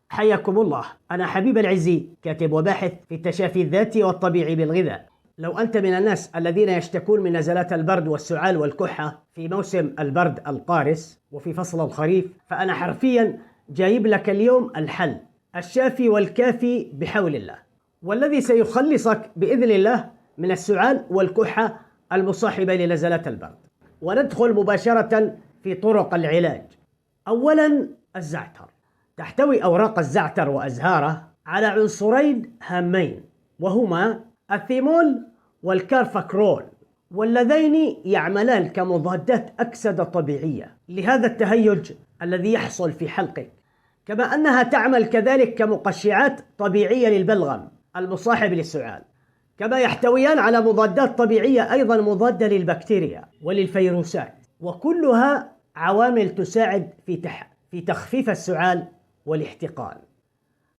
حياكم الله. أنا حبيب العزي، كاتب وباحث في التشافي الذاتي والطبيعي بالغذاء. لو أنت من الناس الذين يشتكون من نزلات البرد والسعال والكحة في موسم البرد القارس وفي فصل الخريف، فأنا حرفيا جايب لك اليوم الحل الشافي والكافي بحول الله، والذي سيخلصك بإذن الله من السعال والكحة المصاحبة لنزلات البرد. وندخل مباشرة في طرق العلاج. أولا، الزعتر. تحتوي أوراق الزعتر وأزهاره على عنصرين هامين، وهما الثيمول والكارفاكرول، واللذين يعملان كمضادات أكسدة طبيعية لهذا التهيج الذي يحصل في حلقك، كما أنها تعمل كذلك كمقشعات طبيعية للبلغم المصاحب للسعال، كما يحتويان على مضادات طبيعية أيضا مضادة للبكتيريا وللفيروسات، وكلها عوامل تساعد في تخفيف السعال والاحتقان.